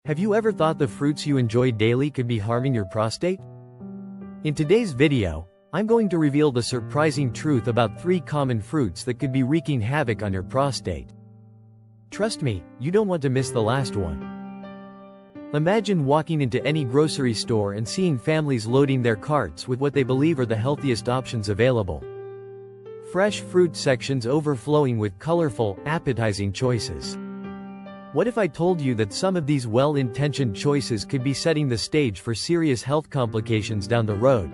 Have you ever thought the fruits you enjoy daily could be harming your prostate? In today's video, I'm going to reveal the surprising truth about 3 common fruits that could be wreaking havoc on your prostate. Trust me, you don't want to miss the last one. Imagine walking into any grocery store and seeing families loading their carts with what they believe are the healthiest options available. Fresh fruit sections overflowing with colorful, appetizing choices. What if I told you that some of these well-intentioned choices could be setting the stage for serious health complications down the road?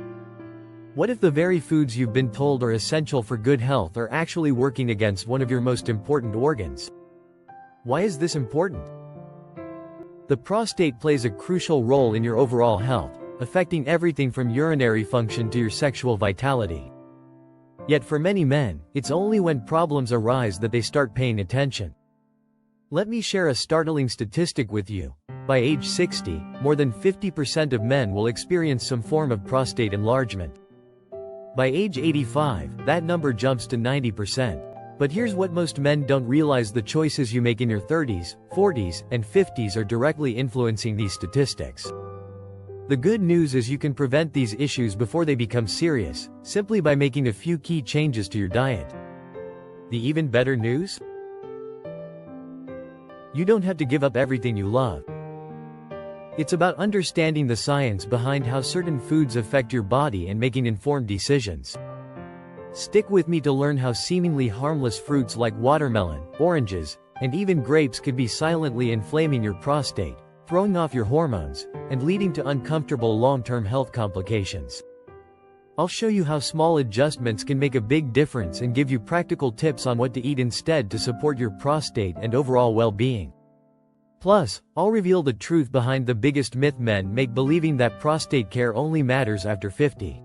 What if the very foods you've been told are essential for good health are actually working against one of your most important organs? Why is this important? The prostate plays a crucial role in your overall health, affecting everything from urinary function to your sexual vitality. Yet for many men, it's only when problems arise that they start paying attention. Let me share a startling statistic with you. By age 60, more than 50% of men will experience some form of prostate enlargement. By age 85, that number jumps to 90%. But here's what most men don't realize: the choices you make in your 30s, 40s, and 50s are directly influencing these statistics. The good news is you can prevent these issues before they become serious, simply by making a few key changes to your diet. The even better news? You don't have to give up everything you love. It's about understanding the science behind how certain foods affect your body and making informed decisions. Stick with me to learn how seemingly harmless fruits like watermelon, oranges, and even grapes could be silently inflaming your prostate, throwing off your hormones, and leading to uncomfortable long-term health complications. I'll show you how small adjustments can make a big difference and give you practical tips on what to eat instead to support your prostate and overall well-being. Plus, I'll reveal the truth behind the biggest myth men make, believing that prostate care only matters after 50.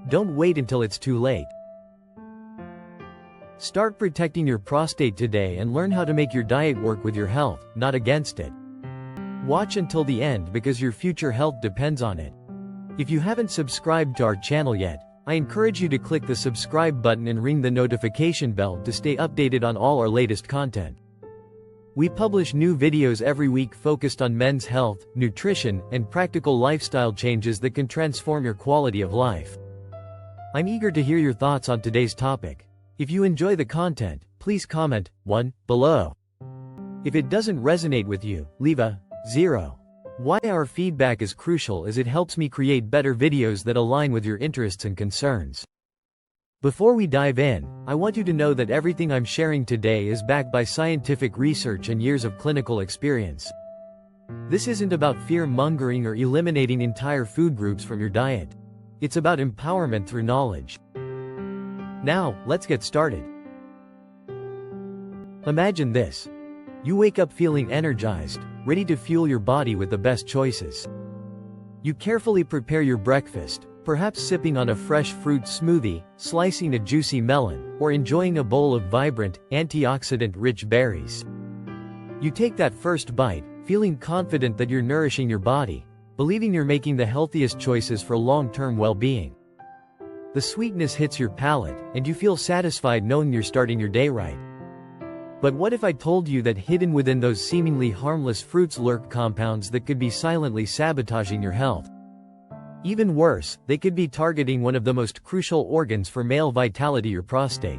Don't wait until it's too late. Start protecting your prostate today and learn how to make your diet work with your health, not against it. Watch until the end because your future health depends on it. If you haven't subscribed to our channel yet, I encourage you to click the subscribe button and ring the notification bell to stay updated on all our latest content. We publish new videos every week focused on men's health, nutrition, and practical lifestyle changes that can transform your quality of life. I'm eager to hear your thoughts on today's topic. If you enjoy the content, please comment 1 below. If it doesn't resonate with you, leave a 0. Why our feedback is crucial is it helps me create better videos that align with your interests and concerns. Before we dive in, I want you to know that everything I'm sharing today is backed by scientific research and years of clinical experience. This isn't about fear-mongering or eliminating entire food groups from your diet. It's about empowerment through knowledge. Now, let's get started. Imagine this. You wake up feeling energized, ready to fuel your body with the best choices. You carefully prepare your breakfast, perhaps sipping on a fresh fruit smoothie, slicing a juicy melon, or enjoying a bowl of vibrant, antioxidant-rich berries. You take that first bite, feeling confident that you're nourishing your body, believing you're making the healthiest choices for long-term well-being. The sweetness hits your palate, and you feel satisfied knowing you're starting your day right. But what if I told you that hidden within those seemingly harmless fruits lurk compounds that could be silently sabotaging your health? Even worse, they could be targeting one of the most crucial organs for male vitality, your prostate.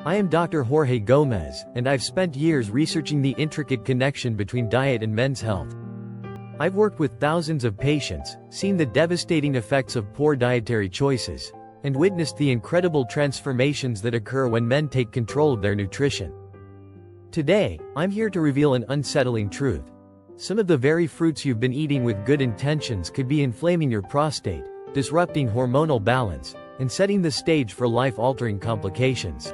I am Dr. Jorge Gomez, and I've spent years researching the intricate connection between diet and men's health. I've worked with thousands of patients, seen the devastating effects of poor dietary choices, and witnessed the incredible transformations that occur when men take control of their nutrition. Today, I'm here to reveal an unsettling truth. Some of the very fruits you've been eating with good intentions could be inflaming your prostate, disrupting hormonal balance, and setting the stage for life-altering complications.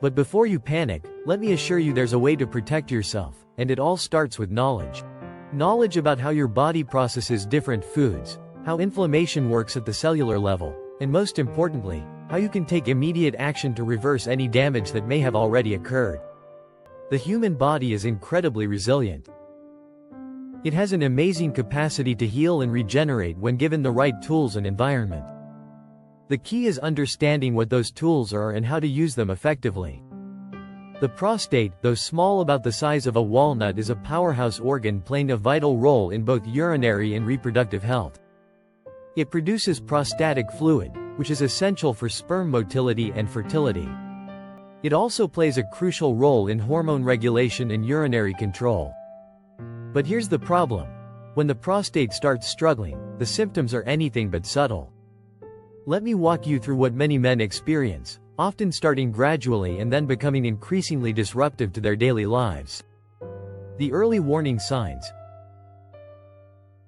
But before you panic, let me assure you there's a way to protect yourself, and it all starts with knowledge. Knowledge about how your body processes different foods, how inflammation works at the cellular level, and most importantly, how you can take immediate action to reverse any damage that may have already occurred. The human body is incredibly resilient. It has an amazing capacity to heal and regenerate when given the right tools and environment. The key is understanding what those tools are and how to use them effectively. The prostate, though small about the size of a walnut, is a powerhouse organ playing a vital role in both urinary and reproductive health. It produces prostatic fluid, which is essential for sperm motility and fertility. It also plays a crucial role in hormone regulation and urinary control. But here's the problem. When the prostate starts struggling, the symptoms are anything but subtle. Let me walk you through what many men experience, often starting gradually and then becoming increasingly disruptive to their daily lives. The early warning signs.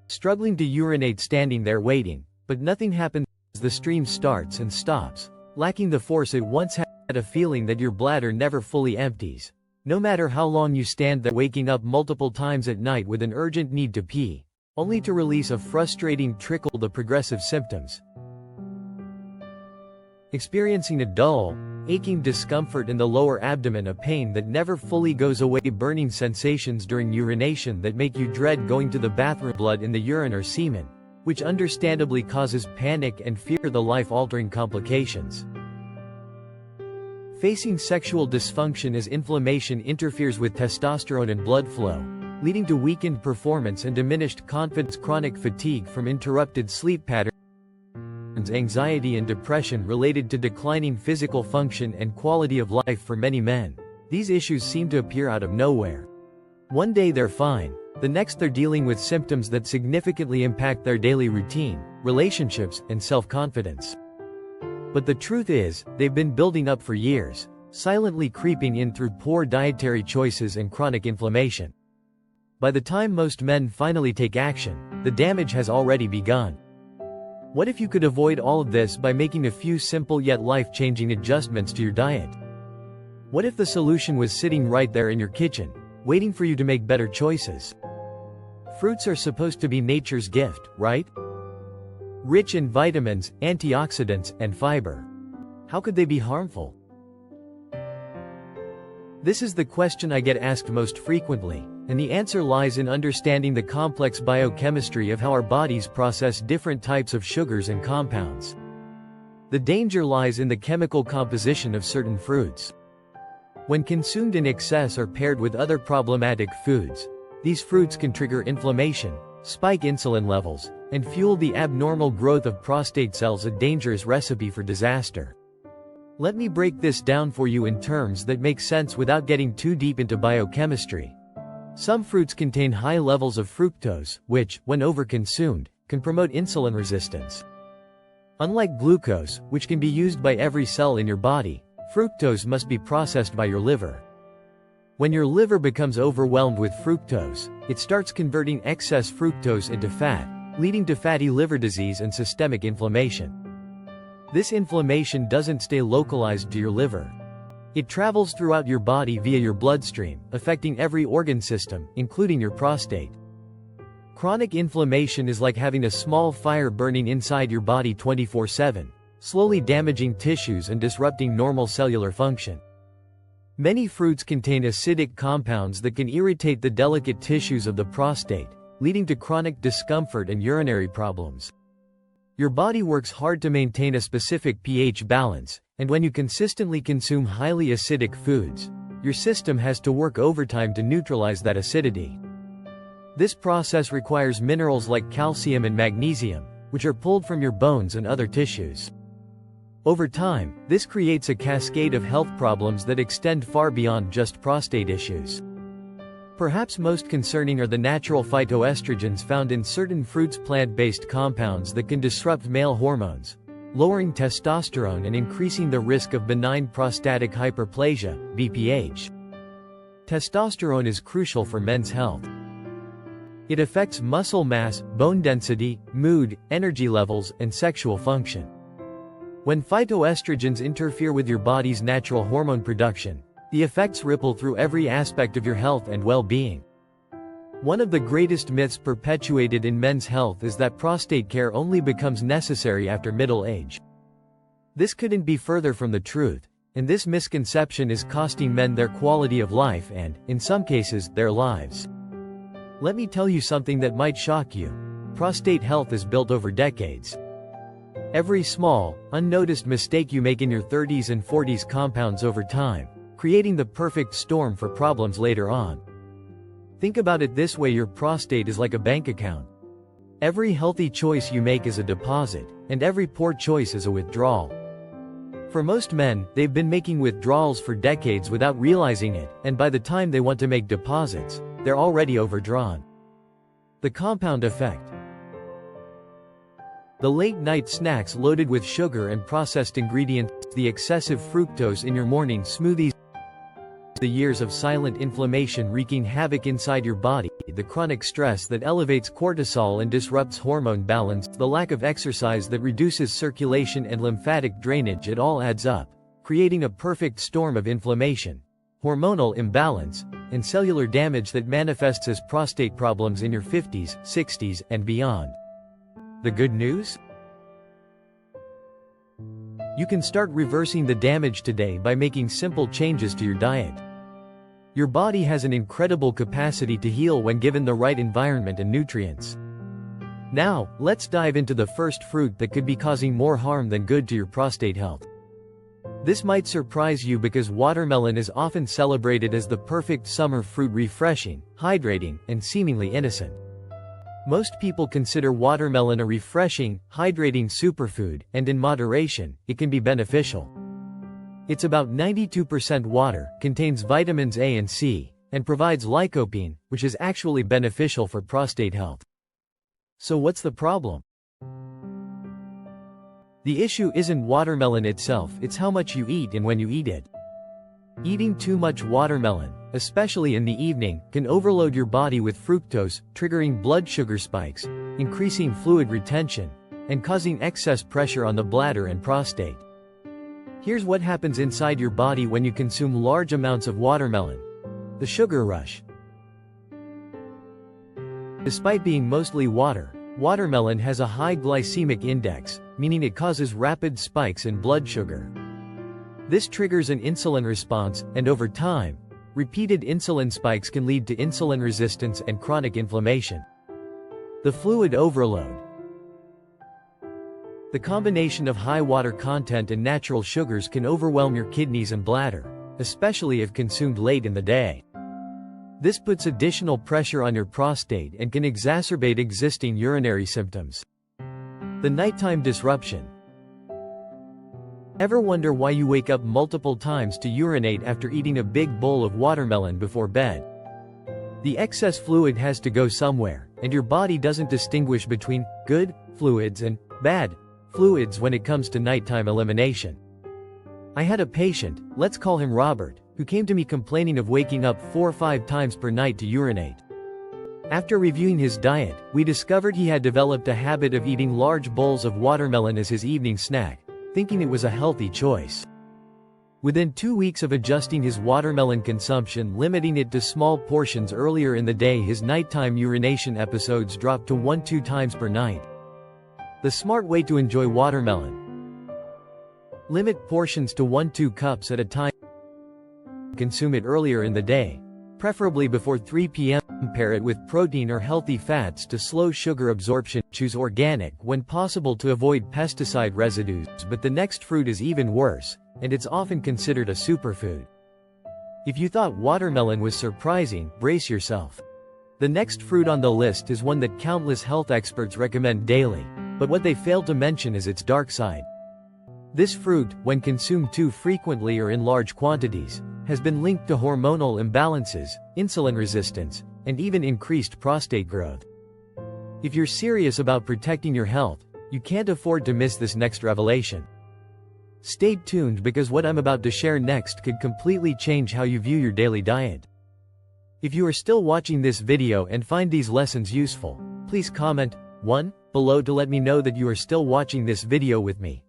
Struggling to urinate, standing there waiting, but nothing happens. The stream starts and stops, lacking the force it once had. A feeling that your bladder never fully empties. No matter how long you stand there, waking up multiple times at night with an urgent need to pee, only to release a frustrating trickle. The progressive symptoms. Experiencing a dull, aching discomfort in the lower abdomen, a pain that never fully goes away, burning sensations during urination that make you dread going to the bathroom, blood in the urine or semen, which understandably causes panic and fear. The life-altering complications. Facing sexual dysfunction as inflammation interferes with testosterone and blood flow, leading to weakened performance and diminished confidence. Chronic fatigue from interrupted sleep patterns. Anxiety and depression related to declining physical function and quality of life. For many men, these issues seem to appear out of nowhere. One day they're fine, the next they're dealing with symptoms that significantly impact their daily routine, relationships, and self-confidence. But the truth is, they've been building up for years, silently creeping in through poor dietary choices and chronic inflammation. By the time most men finally take action, the damage has already begun. What if you could avoid all of this by making a few simple yet life-changing adjustments to your diet? What if the solution was sitting right there in your kitchen, waiting for you to make better choices? Fruits are supposed to be nature's gift, right? Rich in vitamins, antioxidants, and fiber. How could they be harmful? This is the question I get asked most frequently, and the answer lies in understanding the complex biochemistry of how our bodies process different types of sugars and compounds. The danger lies in the chemical composition of certain fruits. When consumed in excess or paired with other problematic foods, these fruits can trigger inflammation, spike insulin levels, and fuel the abnormal growth of prostate cells, a dangerous recipe for disaster. Let me break this down for you in terms that make sense without getting too deep into biochemistry. Some fruits contain high levels of fructose, which, when overconsumed, can promote insulin resistance. Unlike glucose, which can be used by every cell in your body, fructose must be processed by your liver. When your liver becomes overwhelmed with fructose, it starts converting excess fructose into fat, leading to fatty liver disease and systemic inflammation. This inflammation doesn't stay localized to your liver. It travels throughout your body via your bloodstream, affecting every organ system, including your prostate. Chronic inflammation is like having a small fire burning inside your body 24/7, slowly damaging tissues and disrupting normal cellular function. Many fruits contain acidic compounds that can irritate the delicate tissues of the prostate, leading to chronic discomfort and urinary problems. Your body works hard to maintain a specific pH balance, and when you consistently consume highly acidic foods, your system has to work overtime to neutralize that acidity. This process requires minerals like calcium and magnesium, which are pulled from your bones and other tissues. Over time, this creates a cascade of health problems that extend far beyond just prostate issues. Perhaps most concerning are the natural phytoestrogens found in certain fruits, plant-based compounds that can disrupt male hormones, lowering testosterone and increasing the risk of benign prostatic hyperplasia, BPH. Testosterone is crucial for men's health. It affects muscle mass, bone density, mood, energy levels, and sexual function. When phytoestrogens interfere with your body's natural hormone production, the effects ripple through every aspect of your health and well-being. One of the greatest myths perpetuated in men's health is that prostate care only becomes necessary after middle age. This couldn't be further from the truth, and this misconception is costing men their quality of life and, in some cases, their lives. Let me tell you something that might shock you. Prostate health is built over decades. Every small, unnoticed mistake you make in your 30s and 40s compounds over time, creating the perfect storm for problems later on. Think about it this way: your prostate is like a bank account. Every healthy choice you make is a deposit, and every poor choice is a withdrawal. For most men, they've been making withdrawals for decades without realizing it, and by the time they want to make deposits, they're already overdrawn. The compound effect. The late-night snacks loaded with sugar and processed ingredients, the excessive fructose in your morning smoothies, the years of silent inflammation wreaking havoc inside your body, the chronic stress that elevates cortisol and disrupts hormone balance, the lack of exercise that reduces circulation and lymphatic drainage, it all adds up, creating a perfect storm of inflammation, hormonal imbalance, and cellular damage that manifests as prostate problems in your 50s, 60s, and beyond. The good news? You can start reversing the damage today by making simple changes to your diet. Your body has an incredible capacity to heal when given the right environment and nutrients. Now, let's dive into the first fruit that could be causing more harm than good to your prostate health. This might surprise you because watermelon is often celebrated as the perfect summer fruit, refreshing, hydrating, and seemingly innocent. Most people consider watermelon a refreshing, hydrating superfood, and in moderation, it can be beneficial. It's about 92% water, contains vitamins A and C, and provides lycopene, which is actually beneficial for prostate health. So what's the problem? The issue isn't watermelon itself, it's how much you eat and when you eat it. Eating too much watermelon, especially in the evening, can overload your body with fructose, triggering blood sugar spikes, increasing fluid retention, and causing excess pressure on the bladder and prostate. Here's what happens inside your body when you consume large amounts of watermelon. The sugar rush. Despite being mostly water, watermelon has a high glycemic index, meaning it causes rapid spikes in blood sugar. This triggers an insulin response, and over time, repeated insulin spikes can lead to insulin resistance and chronic inflammation. The fluid overload. The combination of high water content and natural sugars can overwhelm your kidneys and bladder, especially if consumed late in the day. This puts additional pressure on your prostate and can exacerbate existing urinary symptoms. The nighttime disruption. Ever wonder why you wake up multiple times to urinate after eating a big bowl of watermelon before bed? The excess fluid has to go somewhere, and your body doesn't distinguish between good fluids and bad fluids when it comes to nighttime elimination. I had a patient, let's call him Robert, who came to me complaining of waking up 4 or 5 times per night to urinate. After reviewing his diet, we discovered he had developed a habit of eating large bowls of watermelon as his evening snack, thinking it was a healthy choice. Within 2 weeks of adjusting his watermelon consumption, limiting it to small portions earlier in the day, his nighttime urination episodes dropped to 1-2 times per night. The smart way to enjoy watermelon. Limit portions to 1-2 cups at a time. Consume it earlier in the day, preferably before 3 p.m. Pair it with protein or healthy fats to slow sugar absorption. Choose organic when possible to avoid pesticide residues, but the next fruit is even worse, and it's often considered a superfood. If you thought watermelon was surprising, brace yourself. The next fruit on the list is one that countless health experts recommend daily, but what they fail to mention is its dark side. This fruit, when consumed too frequently or in large quantities, has been linked to hormonal imbalances, insulin resistance, and even increased prostate growth. If you're serious about protecting your health, you can't afford to miss this next revelation. Stay tuned because what I'm about to share next could completely change how you view your daily diet. If you are still watching this video and find these lessons useful, please comment 1 below to let me know that you are still watching this video with me.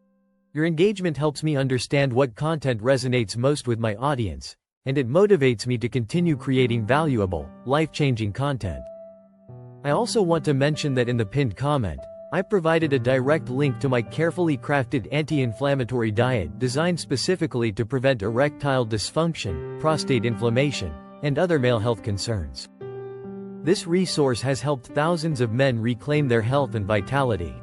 Your engagement helps me understand what content resonates most with my audience, and it motivates me to continue creating valuable, life-changing content. I also want to mention that in the pinned comment, I provided a direct link to my carefully crafted anti-inflammatory diet designed specifically to prevent erectile dysfunction, prostate inflammation, and other male health concerns. This resource has helped thousands of men reclaim their health and vitality.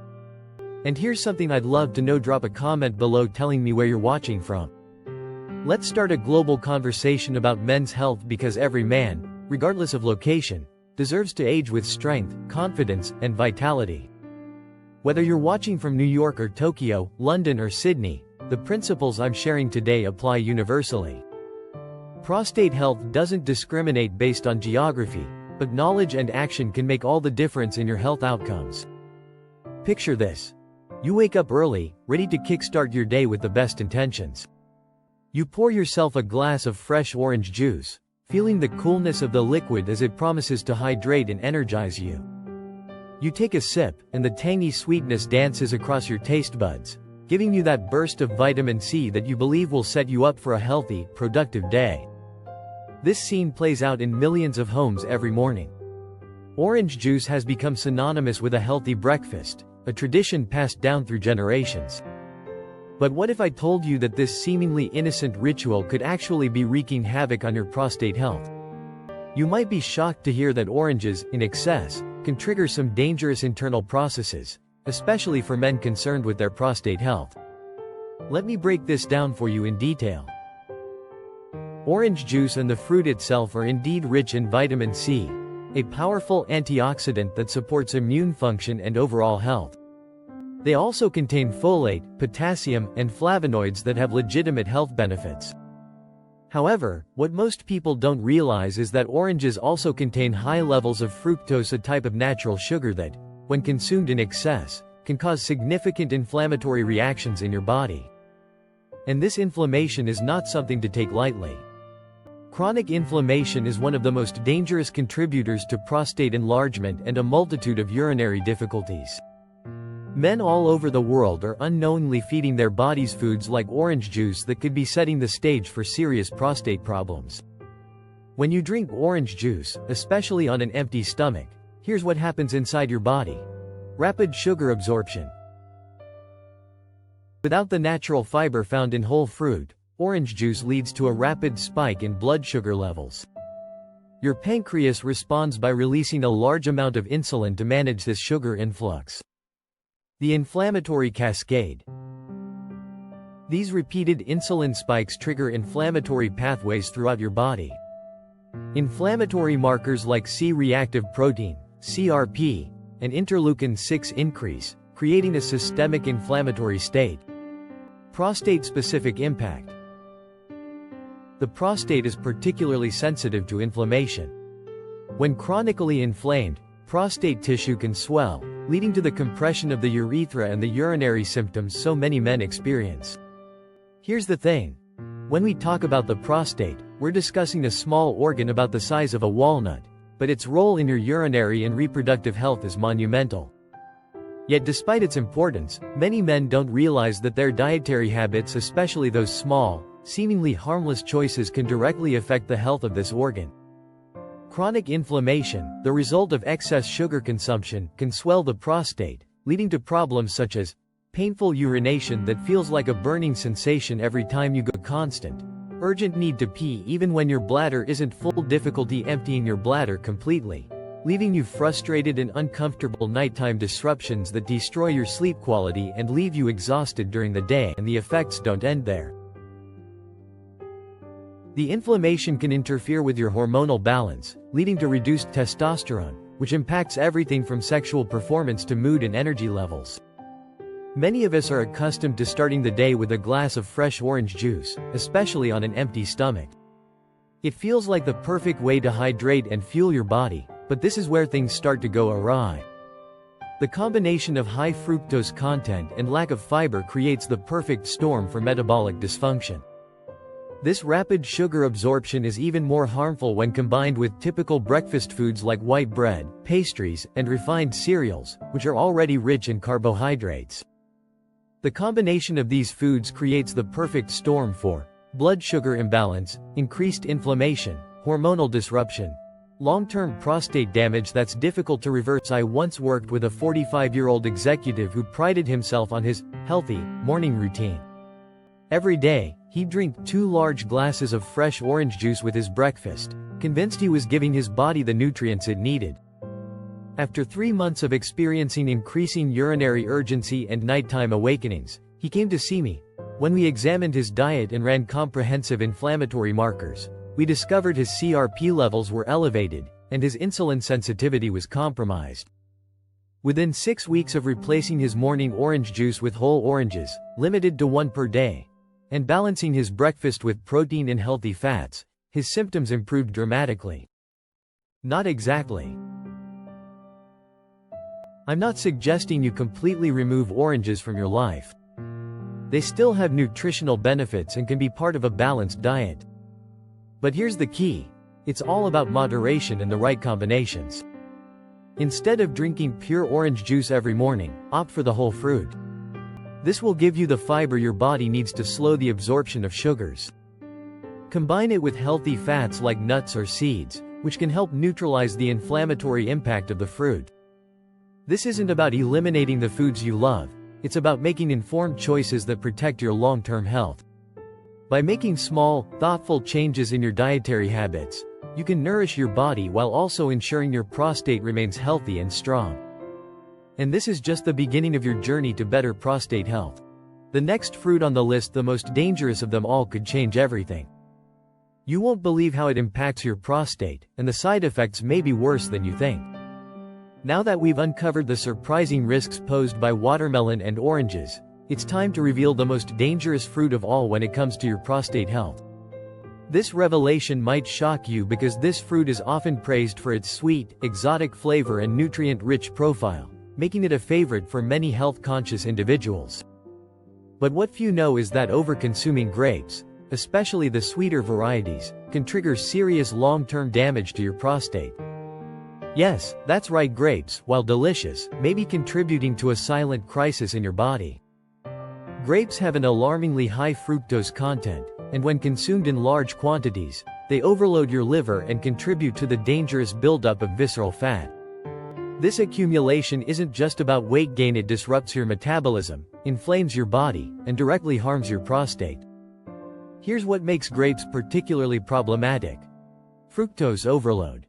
And here's something I'd love to know: drop a comment below telling me where you're watching from. Let's start a global conversation about men's health because every man, regardless of location, deserves to age with strength, confidence, and vitality. Whether you're watching from New York or Tokyo, London or Sydney, the principles I'm sharing today apply universally. Prostate health doesn't discriminate based on geography, but knowledge and action can make all the difference in your health outcomes. Picture this. You wake up early, ready to kickstart your day with the best intentions. You pour yourself a glass of fresh orange juice, feeling the coolness of the liquid as it promises to hydrate and energize you. You take a sip, and the tangy sweetness dances across your taste buds, giving you that burst of vitamin C that you believe will set you up for a healthy, productive day. This scene plays out in millions of homes every morning. Orange juice has become synonymous with a healthy breakfast, a tradition passed down through generations. But what if I told you that this seemingly innocent ritual could actually be wreaking havoc on your prostate health? You might be shocked to hear that oranges, in excess, can trigger some dangerous internal processes, especially for men concerned with their prostate health. Let me break this down for you in detail. Orange juice and the fruit itself are indeed rich in vitamin C, a powerful antioxidant that supports immune function and overall health. They also contain folate, potassium, and flavonoids that have legitimate health benefits. However, what most people don't realize is that oranges also contain high levels of fructose, a type of natural sugar that, when consumed in excess, can cause significant inflammatory reactions in your body. And this inflammation is not something to take lightly. Chronic inflammation is one of the most dangerous contributors to prostate enlargement and a multitude of urinary difficulties. Men all over the world are unknowingly feeding their bodies foods like orange juice that could be setting the stage for serious prostate problems. When you drink orange juice, especially on an empty stomach, here's what happens inside your body. Rapid sugar absorption. Without the natural fiber found in whole fruit, orange juice leads to a rapid spike in blood sugar levels. Your pancreas responds by releasing a large amount of insulin to manage this sugar influx. The inflammatory cascade. These repeated insulin spikes trigger inflammatory pathways throughout your body. Inflammatory markers like C-reactive protein, CRP, and interleukin-6 increase, creating a systemic inflammatory state. Prostate-specific impact. The prostate is particularly sensitive to inflammation. When chronically inflamed, prostate tissue can swell, leading to the compression of the urethra and the urinary symptoms so many men experience. Here's the thing. When we talk about the prostate, we're discussing a small organ about the size of a walnut, but its role in your urinary and reproductive health is monumental. Yet despite its importance, many men don't realize that their dietary habits, especially those small, seemingly harmless choices, can directly affect the health of this organ. Chronic inflammation, the result of excess sugar consumption, can swell the prostate, leading to problems such as painful urination that feels like a burning sensation every time you go, constant, urgent need to pee even when your bladder isn't full, difficulty emptying your bladder completely, leaving you frustrated and uncomfortable, nighttime disruptions that destroy your sleep quality and leave you exhausted during the day, and the effects don't end there. The inflammation can interfere with your hormonal balance, leading to reduced testosterone, which impacts everything from sexual performance to mood and energy levels. Many of us are accustomed to starting the day with a glass of fresh orange juice, especially on an empty stomach. It feels like the perfect way to hydrate and fuel your body, but this is where things start to go awry. The combination of high fructose content and lack of fiber creates the perfect storm for metabolic dysfunction. This rapid sugar absorption is even more harmful when combined with typical breakfast foods like white bread, pastries, and refined cereals, which are already rich in carbohydrates. The combination of these foods creates the perfect storm for blood sugar imbalance, increased inflammation, hormonal disruption, long-term prostate damage that's difficult to reverse. I once worked with a 45-year-old executive who prided himself on his healthy morning routine. Every day, he'd drink 2 large glasses of fresh orange juice with his breakfast, convinced he was giving his body the nutrients it needed. After 3 months of experiencing increasing urinary urgency and nighttime awakenings, he came to see me. When we examined his diet and ran comprehensive inflammatory markers, we discovered his CRP levels were elevated, and his insulin sensitivity was compromised. Within 6 weeks of replacing his morning orange juice with whole oranges, limited to 1 per day, and balancing his breakfast with protein and healthy fats, his symptoms improved dramatically. Not exactly. I'm not suggesting you completely remove oranges from your life. They still have nutritional benefits and can be part of a balanced diet. But here's the key: it's all about moderation and the right combinations. Instead of drinking pure orange juice every morning, opt for the whole fruit. This will give you the fiber your body needs to slow the absorption of sugars. Combine it with healthy fats like nuts or seeds, which can help neutralize the inflammatory impact of the fruit. This isn't about eliminating the foods you love, it's about making informed choices that protect your long-term health. By making small, thoughtful changes in your dietary habits, you can nourish your body while also ensuring your prostate remains healthy and strong. And this is just the beginning of your journey to better prostate health. The next fruit on the list, the most dangerous of them all, could change everything. You won't believe how it impacts your prostate, and the side effects may be worse than you think. Now that we've uncovered the surprising risks posed by watermelon and oranges, it's time to reveal the most dangerous fruit of all when it comes to your prostate health. This revelation might shock you because this fruit is often praised for its sweet, exotic flavor and nutrient-rich profile, making it a favorite for many health-conscious individuals. But what few know is that over-consuming grapes, especially the sweeter varieties, can trigger serious long-term damage to your prostate. Yes, that's right, grapes, while delicious, may be contributing to a silent crisis in your body. Grapes have an alarmingly high fructose content, and when consumed in large quantities, they overload your liver and contribute to the dangerous buildup of visceral fat. This accumulation isn't just about weight gain, it disrupts your metabolism, inflames your body, and directly harms your prostate. Here's what makes grapes particularly problematic: fructose overload.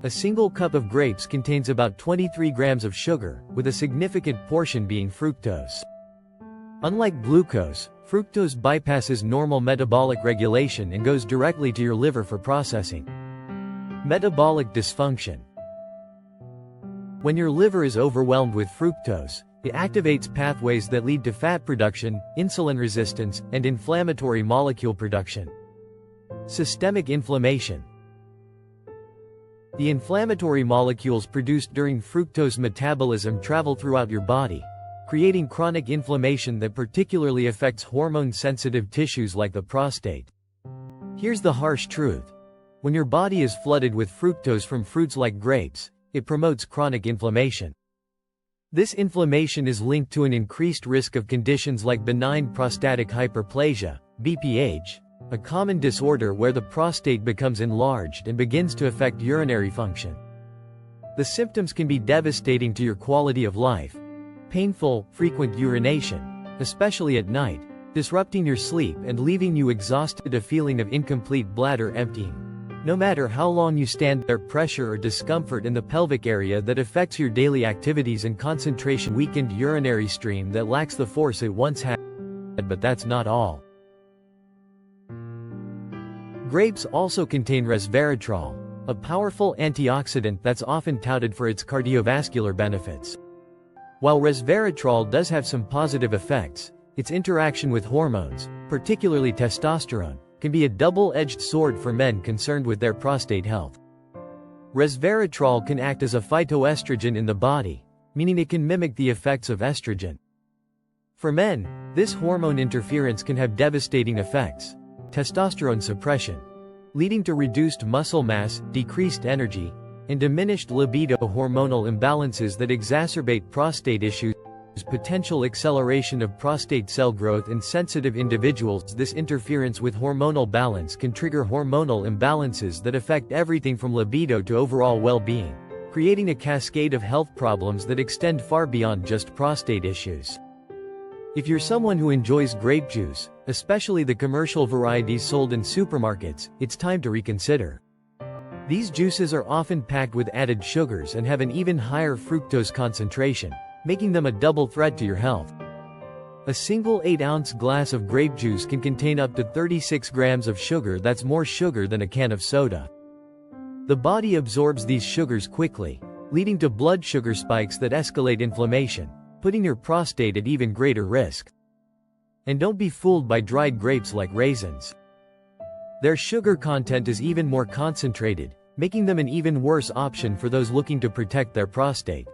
A single cup of grapes contains about 23 grams of sugar, with a significant portion being fructose. Unlike glucose, fructose bypasses normal metabolic regulation and goes directly to your liver for processing. Metabolic dysfunction. When your liver is overwhelmed with fructose, it activates pathways that lead to fat production, insulin resistance, and inflammatory molecule production. Systemic inflammation. The inflammatory molecules produced during fructose metabolism travel throughout your body, creating chronic inflammation that particularly affects hormone-sensitive tissues like the prostate. Here's the harsh truth: when your body is flooded with fructose from fruits like grapes, it promotes chronic inflammation. This inflammation is linked to an increased risk of conditions like benign prostatic hyperplasia, BPH, a common disorder where the prostate becomes enlarged and begins to affect urinary function. The symptoms can be devastating to your quality of life: painful, frequent urination, especially at night, disrupting your sleep and leaving you exhausted, a feeling of incomplete bladder emptying. No matter how long you stand there, pressure or discomfort in the pelvic area that affects your daily activities and concentration, weakened urinary stream that lacks the force it once had. But that's not all. Grapes also contain resveratrol, a powerful antioxidant that's often touted for its cardiovascular benefits. While resveratrol does have some positive effects, its interaction with hormones, particularly testosterone, can be a double-edged sword for men concerned with their prostate health. Resveratrol can act as a phytoestrogen in the body, meaning it can mimic the effects of estrogen. For men, this hormone interference can have devastating effects: testosterone suppression, leading to reduced muscle mass, decreased energy, and diminished libido, hormonal imbalances that exacerbate prostate issues, potential acceleration of prostate cell growth in sensitive individuals. This interference with hormonal balance can trigger hormonal imbalances that affect everything from libido to overall well-being, creating a cascade of health problems that extend far beyond just prostate issues. If you're someone who enjoys grape juice, especially the commercial varieties sold in supermarkets, it's time to reconsider. These juices are often packed with added sugars and have an even higher fructose concentration, making them a double threat to your health. A single 8-ounce glass of grape juice can contain up to 36 grams of sugar. That's more sugar than a can of soda. The body absorbs these sugars quickly, leading to blood sugar spikes that escalate inflammation, putting your prostate at even greater risk. And don't be fooled by dried grapes like raisins. Their sugar content is even more concentrated, making them an even worse option for those looking to protect their prostate.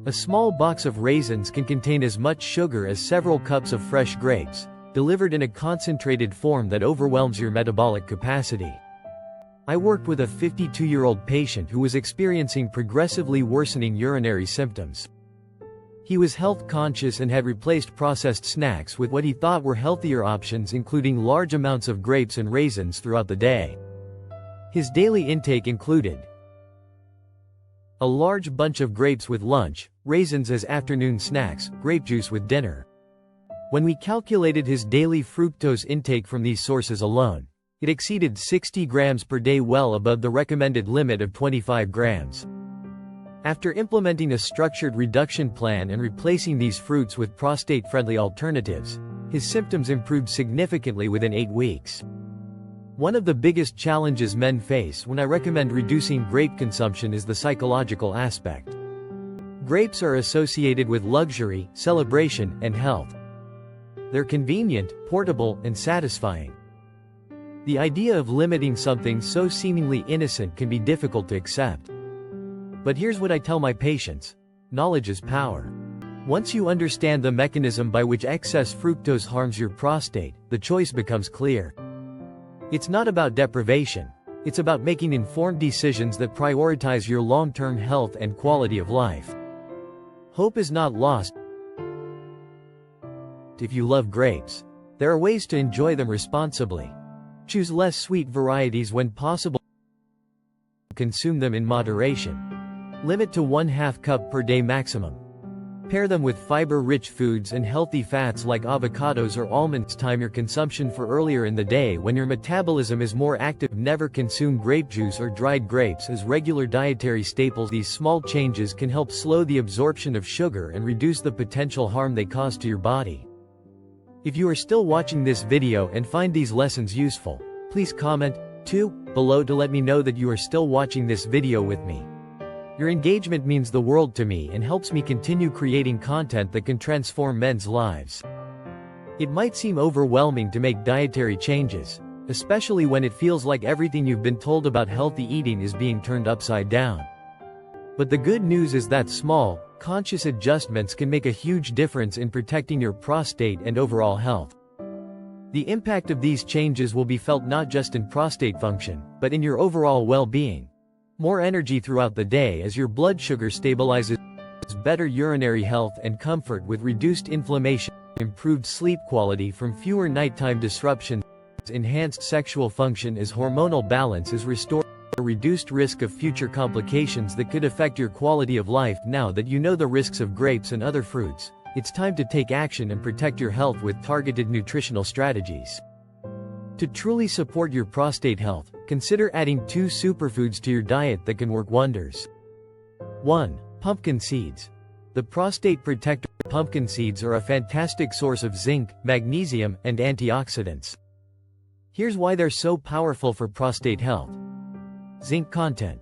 A small box of raisins can contain as much sugar as several cups of fresh grapes, delivered in a concentrated form that overwhelms your metabolic capacity. I worked with a 52-year-old patient who was experiencing progressively worsening urinary symptoms. He was health conscious and had replaced processed snacks with what he thought were healthier options, including large amounts of grapes and raisins throughout the day. His daily intake included a large bunch of grapes with lunch, raisins as afternoon snacks, grape juice with dinner. When we calculated his daily fructose intake from these sources alone, it exceeded 60 grams per day, well above the recommended limit of 25 grams. After implementing a structured reduction plan and replacing these fruits with prostate-friendly alternatives, his symptoms improved significantly within 8 weeks. One of the biggest challenges men face when I recommend reducing grape consumption is the psychological aspect. Grapes are associated with luxury, celebration, and health. They're convenient, portable, and satisfying. The idea of limiting something so seemingly innocent can be difficult to accept. But here's what I tell my patients: knowledge is power. Once you understand the mechanism by which excess fructose harms your prostate, the choice becomes clear. It's not about deprivation. It's about making informed decisions that prioritize your long-term health and quality of life. Hope is not lost. If you love grapes, there are ways to enjoy them responsibly. Choose less sweet varieties when possible. Consume them in moderation. Limit to 1/2 cup per day maximum. Pair them with fiber-rich foods and healthy fats like avocados or almonds. Time your consumption for earlier in the day when your metabolism is more active. Never consume grape juice or dried grapes as regular dietary staples. These small changes can help slow the absorption of sugar and reduce the potential harm they cause to your body. If you are still watching this video and find these lessons useful, please comment 2 below to let me know that you are still watching this video with me. Your engagement means the world to me and helps me continue creating content that can transform men's lives. It might seem overwhelming to make dietary changes, especially when it feels like everything you've been told about healthy eating is being turned upside down. But the good news is that small, conscious adjustments can make a huge difference in protecting your prostate and overall health. The impact of these changes will be felt not just in prostate function, but in your overall well-being. More energy throughout the day as your blood sugar stabilizes, better urinary health and comfort with reduced inflammation, improved sleep quality from fewer nighttime disruptions, enhanced sexual function as hormonal balance is restored, a reduced risk of future complications that could affect your quality of life. Now that you know the risks of grapes and other fruits, it's time to take action and protect your health with targeted nutritional strategies. To truly support your prostate health, consider adding 2 superfoods to your diet that can work wonders. 1. Pumpkin seeds. The prostate protector pumpkin seeds are a fantastic source of zinc, magnesium, and antioxidants. Here's why they're so powerful for prostate health. Zinc content.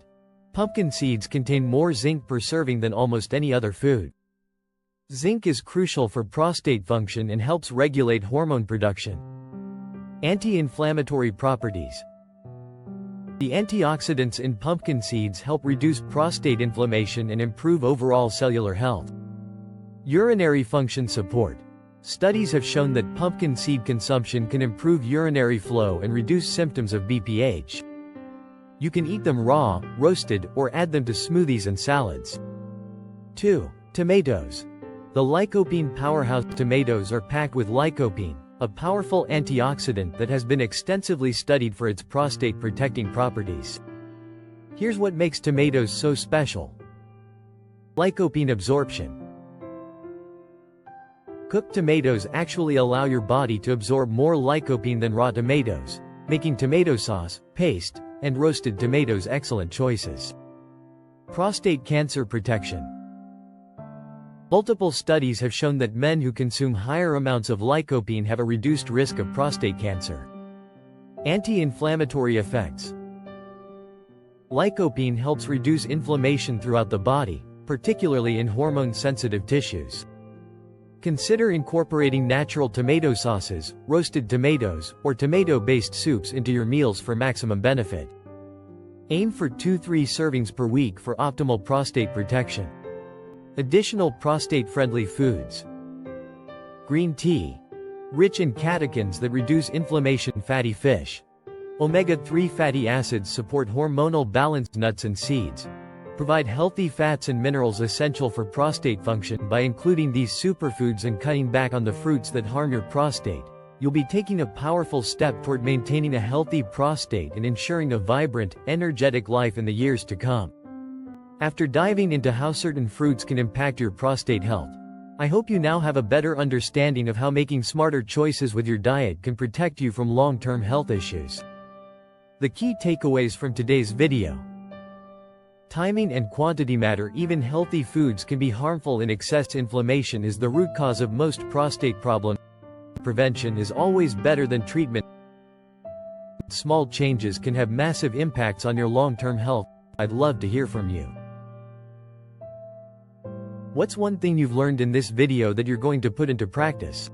Pumpkin seeds contain more zinc per serving than almost any other food. Zinc is crucial for prostate function and helps regulate hormone production. Anti-inflammatory properties. The antioxidants in pumpkin seeds help reduce prostate inflammation and improve overall cellular health. Urinary function support. Studies have shown that pumpkin seed consumption can improve urinary flow and reduce symptoms of BPH. You can eat them raw, roasted, or add them to smoothies and salads. 2. Tomatoes. The lycopene powerhouse. Tomatoes are packed with lycopene, a powerful antioxidant that has been extensively studied for its prostate-protecting properties. Here's what makes tomatoes so special. Lycopene absorption. Cooked tomatoes actually allow your body to absorb more lycopene than raw tomatoes, making tomato sauce, paste, and roasted tomatoes excellent choices. Prostate cancer protection. Multiple studies have shown that men who consume higher amounts of lycopene have a reduced risk of prostate cancer. Anti-inflammatory effects. Lycopene helps reduce inflammation throughout the body, particularly in hormone-sensitive tissues. Consider incorporating natural tomato sauces, roasted tomatoes, or tomato-based soups into your meals for maximum benefit. Aim for 2-3 servings per week for optimal prostate protection. Additional prostate-friendly foods. Green tea. Rich in catechins that reduce inflammation. Fatty fish. Omega-3 fatty acids support hormonal balance. Nuts and seeds provide healthy fats and minerals essential for prostate function. By including these superfoods and cutting back on the fruits that harm your prostate, you'll be taking a powerful step toward maintaining a healthy prostate and ensuring a vibrant, energetic life in the years to come. After diving into how certain fruits can impact your prostate health, I hope you now have a better understanding of how making smarter choices with your diet can protect you from long-term health issues. The key takeaways from today's video. Timing and quantity matter. Even healthy foods can be harmful in excess. Inflammation is the root cause of most prostate problems. Prevention is always better than treatment. Small changes can have massive impacts on your long-term health. I'd love to hear from you. What's one thing you've learned in this video that you're going to put into practice?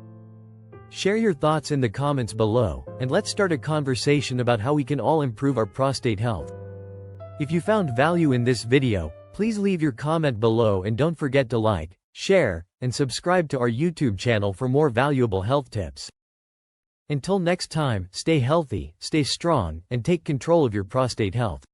Share your thoughts in the comments below, and let's start a conversation about how we can all improve our prostate health. If you found value in this video, please leave your comment below and don't forget to like, share, and subscribe to our YouTube channel for more valuable health tips. Until next time, stay healthy, stay strong, and take control of your prostate health.